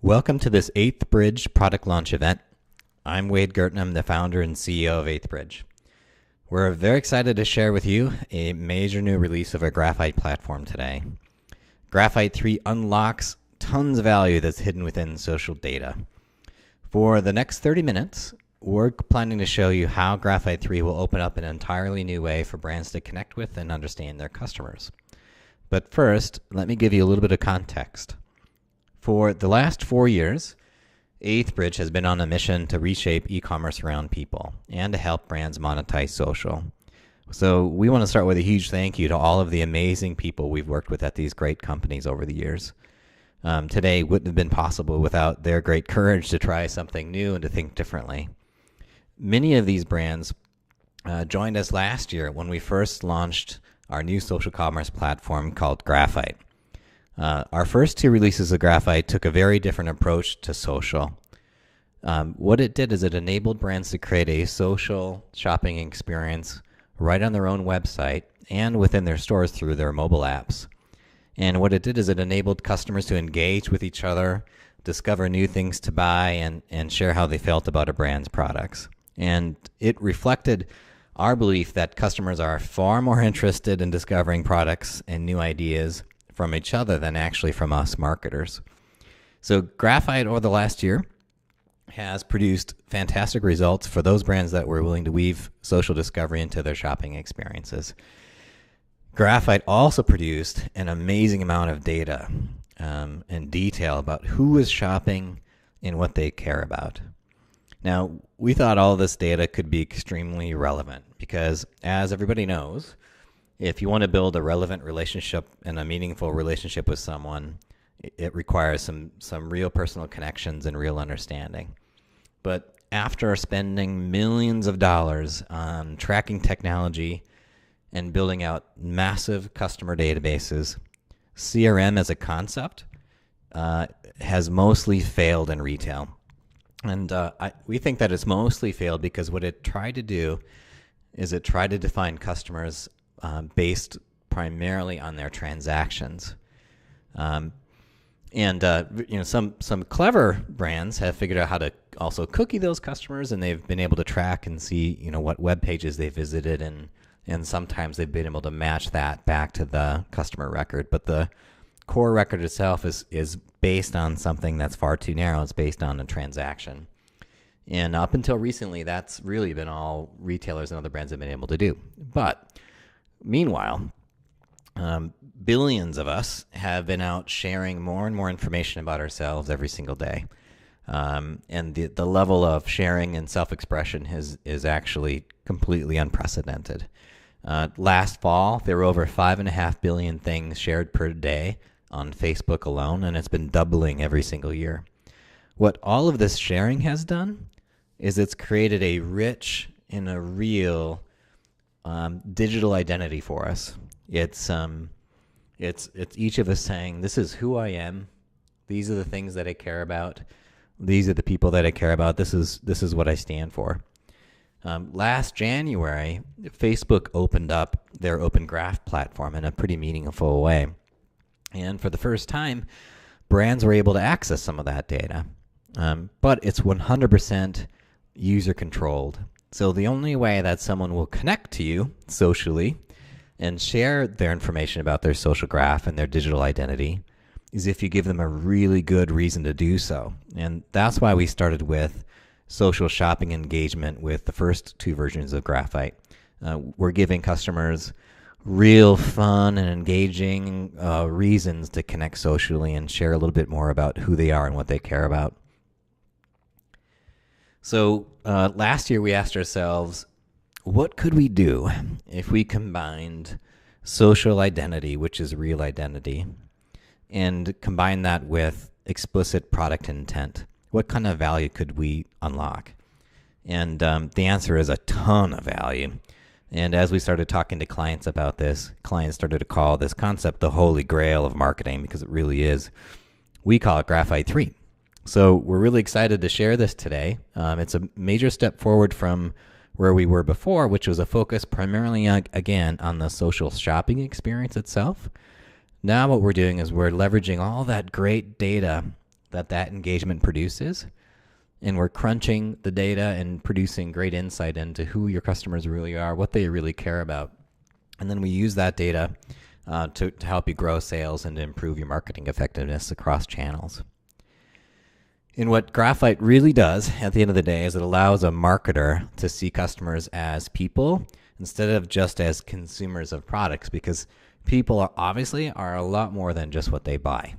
Welcome to this 8thBridge product launch event. I'm Wade Gerton. I'm the founder and CEO of 8thBridge. We're very excited to share with you a major new release of our Graphite platform today. Graphite 3 unlocks tons of value that's hidden within social data. For the next 30 minutes, we're planning to show you how Graphite 3 will open up an entirely new way for brands to connect with and understand their customers. But first, let me give you a little bit of context. For the last 4 years, 8thBridge has been on a mission to reshape e-commerce around people and to help brands monetize social. So we want to start with a huge thank you to all of the amazing people we've worked with at these great companies over the years. Today wouldn't have been possible without their great courage to try something new and to think differently. Many of these brands joined us last year when we first launched our new social commerce platform called Graphite. Our first two releases of Graphite took a very different approach to social. What it did is it enabled brands to create a social shopping experience right on their own website and within their stores through their mobile apps. And what it did is it enabled customers to engage with each other, discover new things to buy, and share how they felt about a brand's products. And it reflected our belief that customers are far more interested in discovering products and new ideas from each other than actually from us marketers. So Graphite over the last year has produced fantastic results for those brands that were willing to weave social discovery into their shopping experiences. Graphite also produced an amazing amount of data and detail about who is shopping and what they care about. Now, we thought all this data could be extremely relevant because, as everybody knows, if you want to build a relevant relationship and a meaningful relationship with someone, it requires some real personal connections and real understanding. But after spending millions of dollars on tracking technology and building out massive customer databases, CRM as a concept has mostly failed in retail. And we think that it's mostly failed because what it tried to do is it tried to define customers based primarily on their transactions. Some clever brands have figured out how to also cookie those customers, and they've been able to track and see, what web pages they visited, and sometimes they've been able to match that back to the customer record. But the core record itself is based on something that's far too narrow. It's based on a transaction. And up until recently, that's really been all retailers and other brands have been able to do. But meanwhile, billions of us have been out sharing more and more information about ourselves every single day. And the level of sharing and self-expression is actually completely unprecedented. Last fall, there were over 5.5 billion things shared per day on Facebook alone, and it's been doubling every single year. What all of this sharing has done is it's created a rich and a real digital identity for us. It's each of us saying, this is who I am. These are the things that I care about. These are the people that I care about. This is what I stand for. Last January, Facebook opened up their Open Graph platform in a pretty meaningful way. And for the first time, brands were able to access some of that data. But it's 100% user-controlled. So the only way that someone will connect to you socially and share their information about their social graph and their digital identity is if you give them a really good reason to do so. And that's why we started with social shopping engagement with the first two versions of Graphite. We're giving customers real fun and engaging reasons to connect socially and share a little bit more about who they are and what they care about. So last year we asked ourselves, what could we do if we combined social identity, which is real identity, and combine that with explicit product intent? What kind of value could we unlock? And the answer is a ton of value. And as we started talking to clients about this, clients started to call this concept the holy grail of marketing, because it really is. We call it Graphite 3. So we're really excited to share this today. It's a major step forward from where we were before, which was a focus primarily, again, on the social shopping experience itself. Now what we're doing is we're leveraging all that great data that that engagement produces. And we're crunching the data and producing great insight into who your customers really are, what they really care about. And then we use that data to help you grow sales and to improve your marketing effectiveness across channels. And what Graphite really does at the end of the day is it allows a marketer to see customers as people instead of just as consumers of products, because people are a lot more than just what they buy.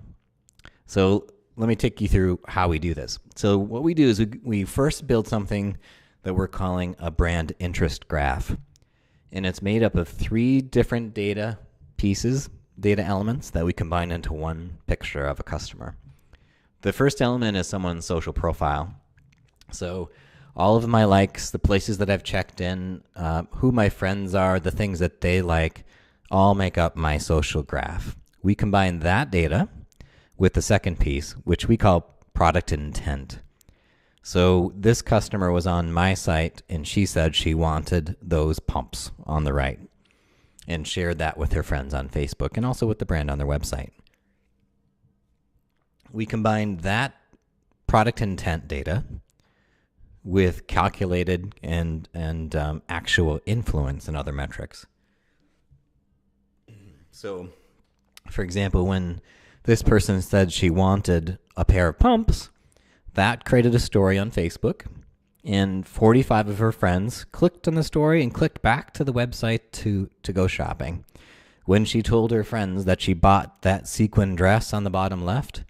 So let me take you through how we do this. So what we do is we first build something that we're calling a brand interest graph. And it's made up of 3 different data pieces, data elements that we combine into one picture of a customer. The first element is someone's social profile. So all of my likes, the places that I've checked in, who my friends are, the things that they like, all make up my social graph. We combine that data with the second piece, which we call product intent. So this customer was on my site and she said she wanted those pumps on the right and shared that with her friends on Facebook and also with the brand on their website. We combined that product intent data with calculated and actual influence and other metrics. So, for example, when this person said she wanted a pair of pumps, that created a story on Facebook, and 45 of her friends clicked on the story and clicked back to the website to go shopping. When she told her friends that she bought that sequin dress on the bottom left,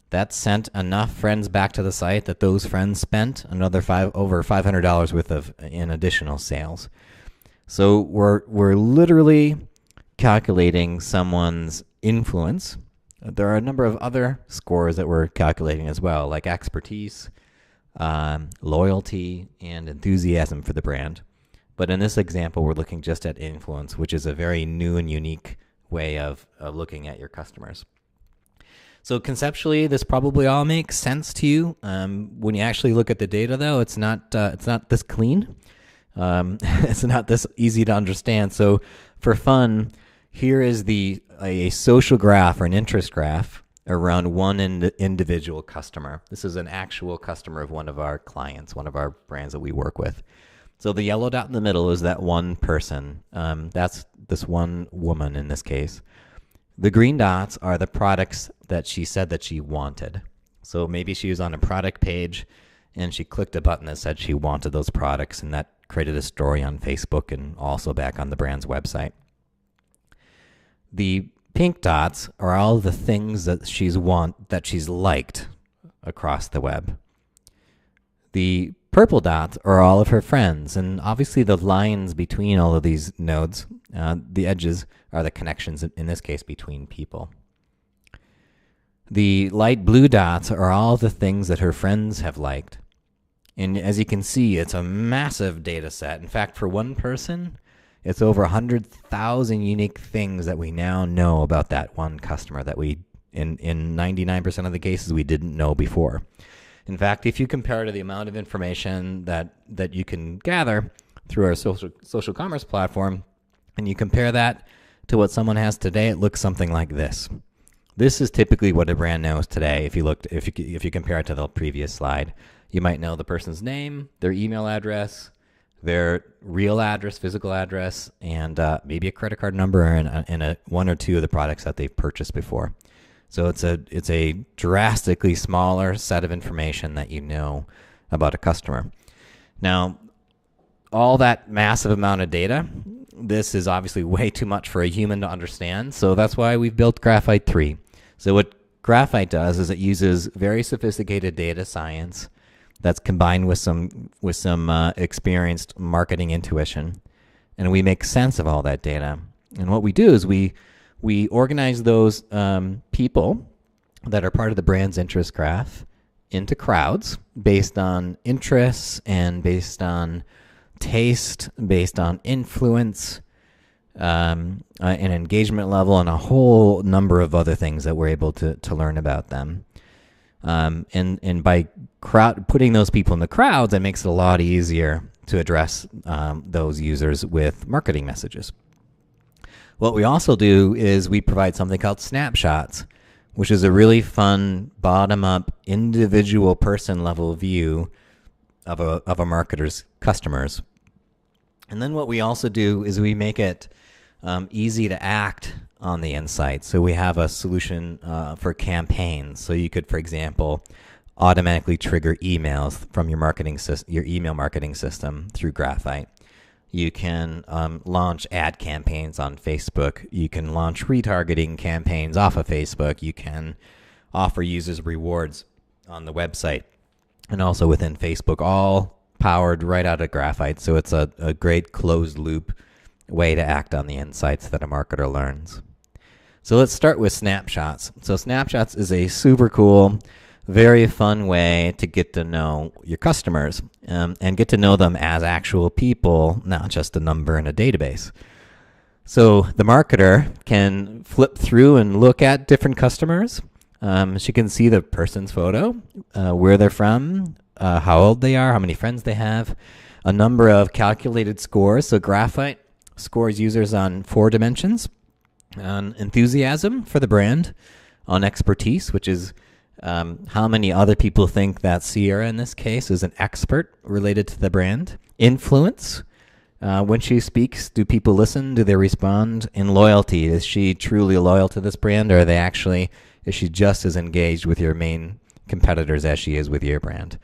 that sent enough friends back to the site that those friends spent another over $500 worth in additional sales. So we're literally calculating someone's influence. There are a number of other scores that we're calculating as well, like expertise, loyalty, and enthusiasm for the brand. But in this example, we're looking just at influence, which is a very new and unique way of looking at your customers. So conceptually, this probably all makes sense to you. When you actually look at the data, though, it's not this clean. It's not this easy to understand. So for fun, here is a social graph or an interest graph around one individual customer. This is an actual customer of one of our clients, one of our brands that we work with. So the yellow dot in the middle is that one person. That's this one woman in this case. The green dots are the products that she said that she wanted. So maybe she was on a product page and she clicked a button that said she wanted those products, and that created a story on Facebook and also back on the brand's website. The pink dots are all the things that she's liked across the web. The purple dots are all of her friends, and obviously the lines between all of these nodes, the edges, are the connections, in this case, between people. The light blue dots are all the things that her friends have liked. And as you can see, it's a massive data set. In fact, for one person, it's over 100,000 unique things that we now know about that one customer that we, in 99% of the cases, we didn't know before. In fact, if you compare to the amount of information that you can gather through our social commerce platform, and you compare that to what someone has today, it looks something like this. This is typically what a brand knows today. If you compare it to the previous slide, you might know the person's name, their email address, their real address, physical address, and maybe a credit card number and one or two of the products that they've purchased before. So it's a drastically smaller set of information that you know about a customer. Now, all that massive amount of data, this is obviously way too much for a human to understand. So that's why we've built Graphite 3. So what Graphite does is it uses very sophisticated data science that's combined with some experienced marketing intuition, and we make sense of all that data. And what we do is we organize those people that are part of the brand's interest graph into crowds based on interests and based on taste, based on influence, an engagement level, and a whole number of other things that we're able to learn about them. And by putting those people in the crowds, it makes it a lot easier to address those users with marketing messages. What we also do is we provide something called Snapshots, which is a really fun bottom-up individual person level view of a marketer's customers. And then what we also do is we make it easy to act on the insights. So we have a solution for campaigns. So you could, for example, automatically trigger emails from your email marketing system through Graphite. You can launch ad campaigns on Facebook. You can launch retargeting campaigns off of Facebook. You can offer users rewards on the website and also within Facebook, all powered right out of Graphite. So it's a great closed loop way to act on the insights that a marketer learns. So let's start with Snapshots. So Snapshots is a super cool, very fun way to get to know your customers and get to know them as actual people, not just a number in a database. So the marketer can flip through and look at different customers. She can see the person's photo, where they're from, how old they are, how many friends they have, a number of calculated scores. So Graphite scores users on 4 dimensions: on enthusiasm for the brand, on expertise, which is how many other people think that Sierra, in this case, is an expert related to the brand. Influence. When she speaks, do people listen? Do they respond? In loyalty, is she truly loyal to this brand, or is she just as engaged with your main competitors as she is with your brand?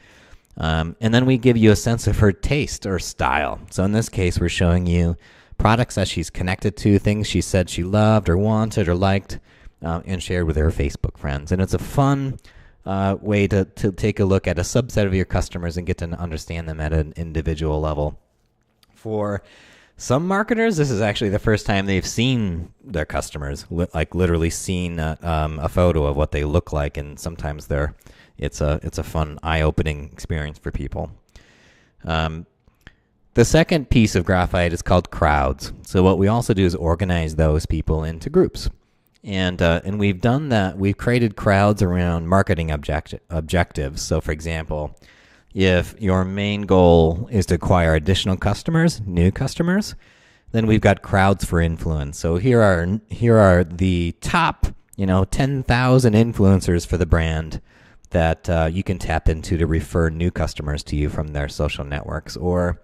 And then we give you a sense of her taste or style. So in this case, we're showing you products that she's connected to, things she said she loved or wanted or liked, and shared with her Facebook friends. And it's a fun way to take a look at a subset of your customers and get to understand them at an individual level. For some marketers, this is actually the first time they've seen their customers, like literally seen a photo of what they look like, and sometimes it's a fun, eye-opening experience for people. The second piece of Graphite is called crowds. So what we also do is organize those people into groups. And we've done that. We've created crowds around marketing objectives. So for example, if your main goal is to acquire additional customers, new customers, then we've got crowds for influence. So here are the top 10,000 influencers for the brand that you can tap into to refer new customers to you from their social networks. Or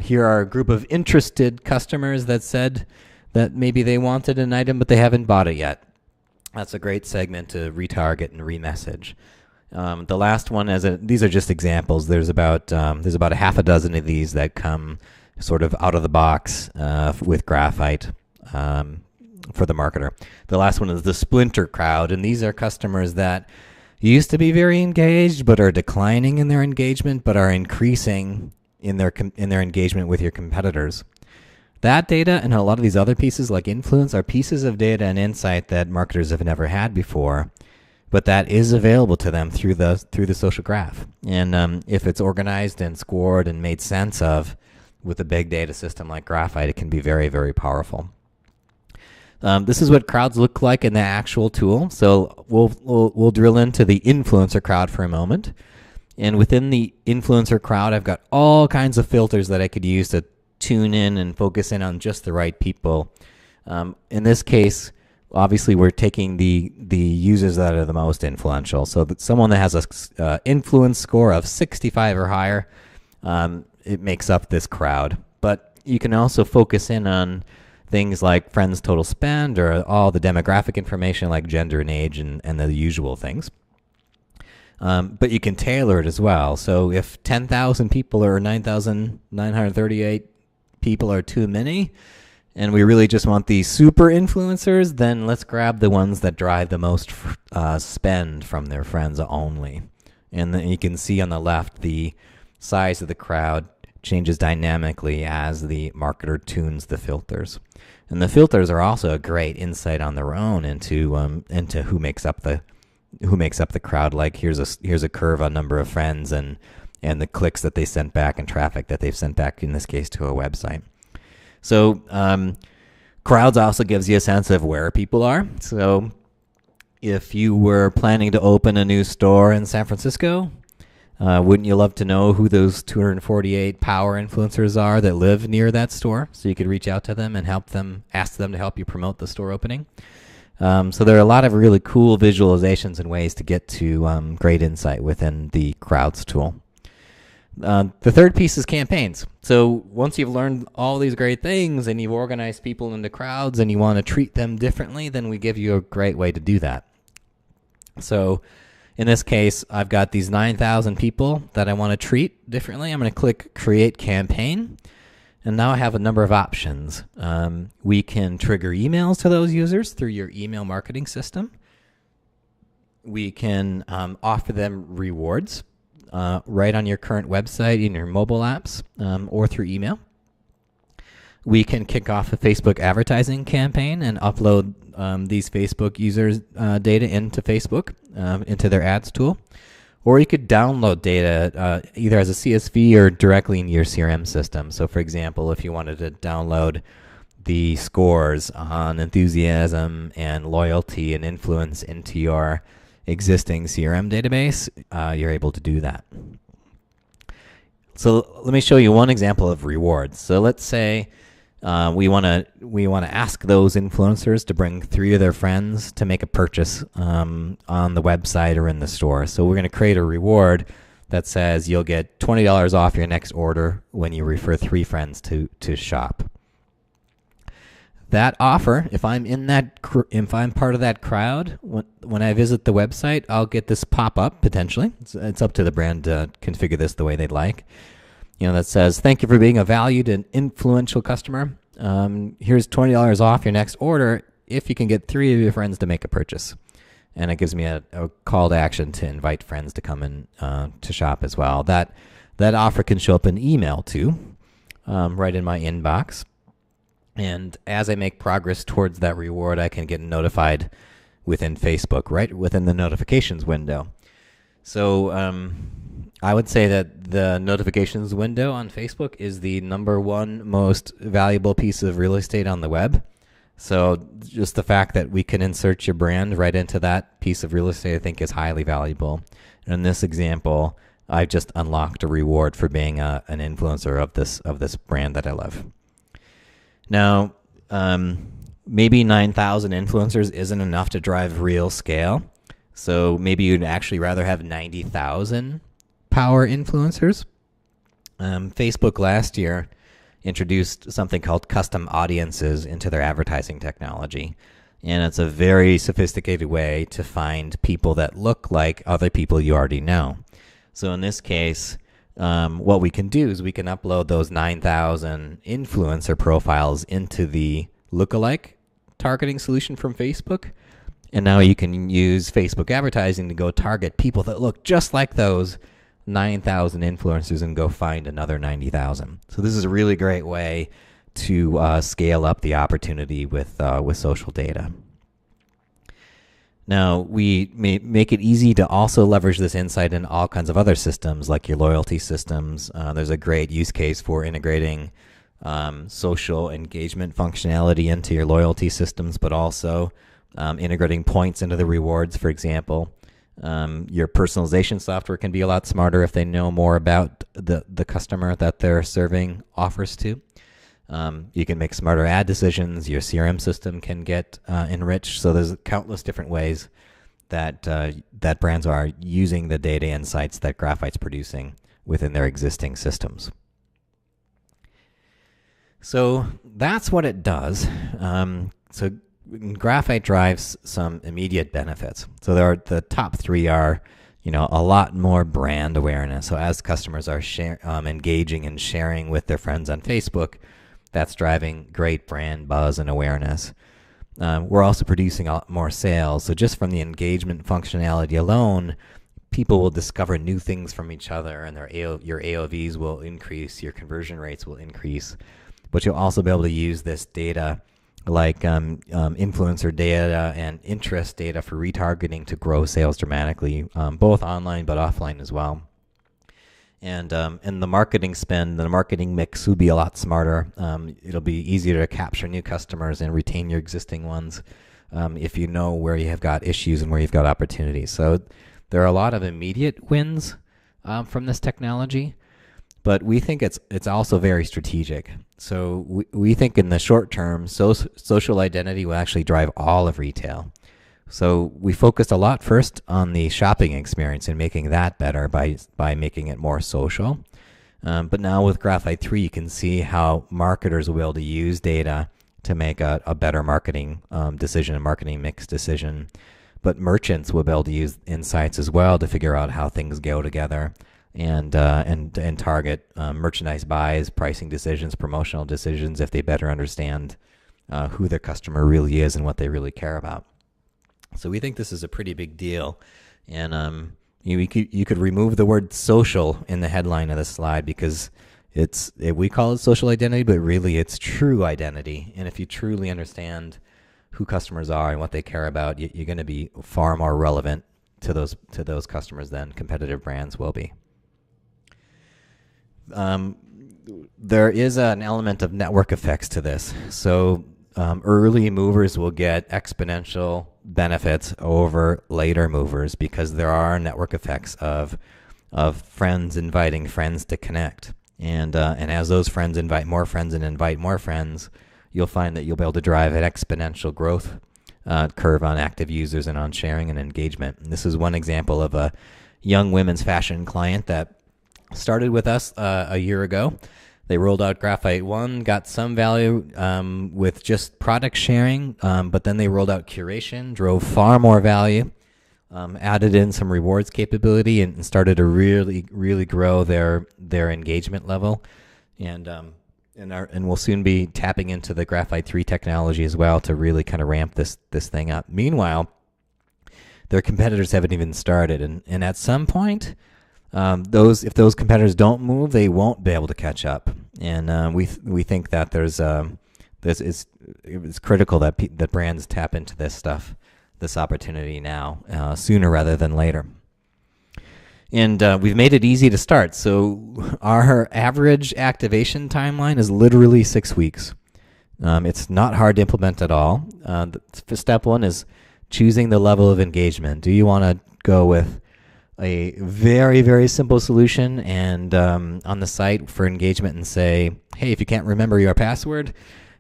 here are a group of interested customers that said that maybe they wanted an item but they haven't bought it yet. That's a great segment to retarget and remessage. The last one, these are just examples. There's about a half a dozen of these that come sort of out of the box with Graphite for the marketer. The last one is the splinter crowd, and these are customers that used to be very engaged but are declining in their engagement but are increasing in their engagement with your competitors. That data and a lot of these other pieces like influence are pieces of data and insight that marketers have never had before, but that is available to them through the social graph. And if it's organized and scored and made sense of with a big data system like Graphite, it can be very, very powerful. This is what crowds look like in the actual tool. So we'll drill into the influencer crowd for a moment. And within the influencer crowd, I've got all kinds of filters that I could use to tune in and focus in on just the right people. In this case, obviously, we're taking the users that are the most influential. So that someone that has a influence score of 65 or higher, it makes up this crowd. But you can also focus in on things like friends' total spend or all the demographic information like gender and age and the usual things. But you can tailor it as well. So if 10,000 people or 9,938 people are too many, and we really just want these super influencers, then let's grab the ones that drive the most spend from their friends only. And then you can see on the left the size of the crowd changes dynamically as the marketer tunes the filters. And the filters are also a great insight on their own into who makes up the crowd. Like here's a curve on number of friends and the clicks that they sent back and traffic that they've sent back, in this case, to a website. So crowds also gives you a sense of where people are. So if you were planning to open a new store in San Francisco, wouldn't you love to know who those 248 power influencers are that live near that store? So you could reach out to them and ask them to help you promote the store opening. So there are a lot of really cool visualizations and ways to get to great insight within the Crowds tool. The third piece is campaigns. So once you've learned all these great things and you've organized people into crowds and you want to treat them differently, then we give you a great way to do that. So in this case, I've got these 9,000 people that I want to treat differently. I'm going to click Create Campaign. And now I have a number of options. We can trigger emails to those users through your email marketing system. We can offer them rewards right on your current website, in your mobile apps, or through email. We can kick off a Facebook advertising campaign and upload these Facebook users' data into Facebook, into their ads tool. Or you could download data either as a CSV or directly into your CRM system. So for example, if you wanted to download the scores on enthusiasm and loyalty and influence into your existing CRM database, you're able to do that. So let me show you one example of rewards. So let's say we want to ask those influencers to bring 3 of their friends to make a purchase on the website or in the store. So we're going to create a reward that says you'll get $20 off your next order when you refer 3 friends to shop. That offer, if I'm part of that crowd, when I visit the website, I'll get this pop up potentially. It's up to the brand to configure this the way they'd like. That says, thank you for being a valued and influential customer. Here's $20 off your next order if you can get 3 of your friends to make a purchase. And it gives me a call to action to invite friends to come in to shop as well. That offer can show up in email too, right in my inbox. And as I make progress towards that reward, I can get notified within Facebook, right within the notifications window. So I would say that the notifications window on Facebook is the #1 most valuable piece of real estate on the web. So just the fact that we can insert your brand right into that piece of real estate, I think, is highly valuable. And in this example, I've just unlocked a reward for being an influencer of this brand that I love. Now, maybe 9,000 influencers isn't enough to drive real scale. So maybe you'd actually rather have 90,000 power influencers. Facebook last year introduced something called custom audiences into their advertising technology. And it's a very sophisticated way to find people that look like other people you already know. So in this case, what we can do is we can upload those 9,000 influencer profiles into the lookalike targeting solution from Facebook. And now you can use Facebook advertising to go target people that look just like those 9,000 influencers and go find another 90,000. So this is a really great way to scale up the opportunity with social data. Now, we make it easy to also leverage this insight in all kinds of other systems, like your loyalty systems. There's a great use case for integrating social engagement functionality into your loyalty systems, but also integrating points into the rewards, for example. Your personalization software can be a lot smarter if they know more about the customer that they're serving offers to. You can make smarter ad decisions. Your CRM system can get enriched. So there's countless different ways that that brands are using the data insights that Graphite's producing within their existing systems. So that's what it does. So Graphite drives some immediate benefits. So the top 3 are, a lot more brand awareness. So as customers are engaging and sharing with their friends on Facebook, that's driving great brand buzz and awareness. We're also producing a lot more sales. So just from the engagement functionality alone, people will discover new things from each other, and your AOVs will increase, your conversion rates will increase. But you'll also be able to use this data like influencer data and interest data for retargeting to grow sales dramatically, both online but offline as well. And the marketing spend, the marketing mix will be a lot smarter. It'll be easier to capture new customers and retain your existing ones if you know where you have got issues and where you've got opportunities. So there are a lot of immediate wins from this technology. but we think it's also very strategic. So we think in the short term, social identity will actually drive all of retail. So we focused a lot first on the shopping experience and making that better by making it more social. But now with Graphite 3, you can see how marketers will be able to use data to make a better marketing decision, a marketing mix decision. But merchants will be able to use insights as well to figure out how things go together and target merchandise buys, pricing decisions, promotional decisions if they better understand who their customer really is and what they really care about. So we think this is a pretty big deal, and you could remove the word social in the headline of the slide because we call it social identity, but really it's true identity. And if you truly understand who customers are and what they care about, you're going to be far more relevant to those customers than competitive brands will be. There is an element of network effects to this. So early movers will get exponential benefits over later movers because there are network effects of friends inviting friends to connect. And as those friends invite more friends and invite more friends, you'll find that you'll be able to drive an exponential growth curve on active users and on sharing and engagement. And this is one example of a young women's fashion client that started with us a year ago. They rolled out Graphite 1, got some value with just product sharing, but then they rolled out curation, drove far more value, added in some rewards capability, and started to really grow their engagement level. And we'll soon be tapping into the Graphite 3 technology as well to really kind of ramp this thing up. Meanwhile, their competitors haven't even started, and at some point, if those competitors don't move, they won't be able to catch up. And we think that it's critical that brands tap into this opportunity now, sooner rather than later. And we've made it easy to start. So our average activation timeline is literally 6 weeks. It's not hard to implement at all. Step one is choosing the level of engagement. Do you want to go with a very, very simple solution and on the site for engagement and say, hey, if you can't remember your password,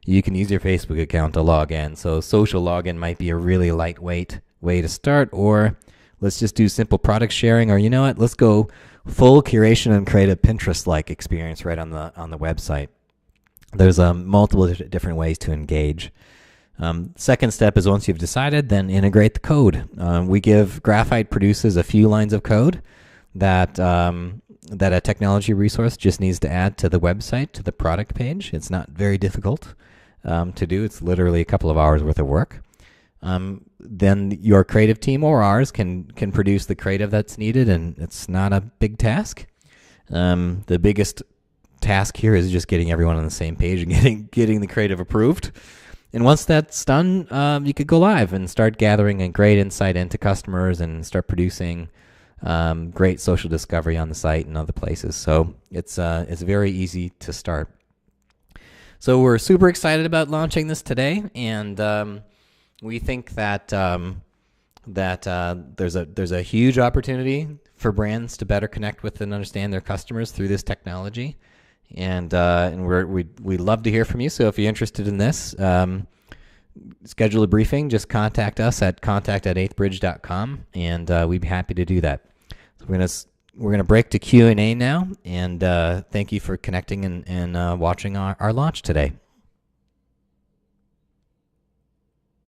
you can use your Facebook account to log in. So social login might be a really lightweight way to start, or let's just do simple product sharing, or you know what, let's go full curation and create a Pinterest-like experience right on the website. There's multiple different ways to engage. Second step is once you've decided, then integrate the code. Graphite produces a few lines of code that a technology resource just needs to add to the website, to the product page. It's not very difficult to do. It's literally a couple of hours worth of work. Then your creative team or ours can produce the creative that's needed, and it's not a big task. The biggest task here is just getting everyone on the same page and getting the creative approved. And once that's done, you could go live and start gathering a great insight into customers and start producing great social discovery on the site and other places. So it's very easy to start. So we're super excited about launching this today, and we think that there's a huge opportunity for brands to better connect with and understand their customers through this technology. And we'd love to hear from you. So if you're interested in this, schedule a briefing. Just contact us at contact@8thbridge.com, and we'd be happy to do that. So we're gonna break to Q&A now, and thank you for connecting and watching our launch today.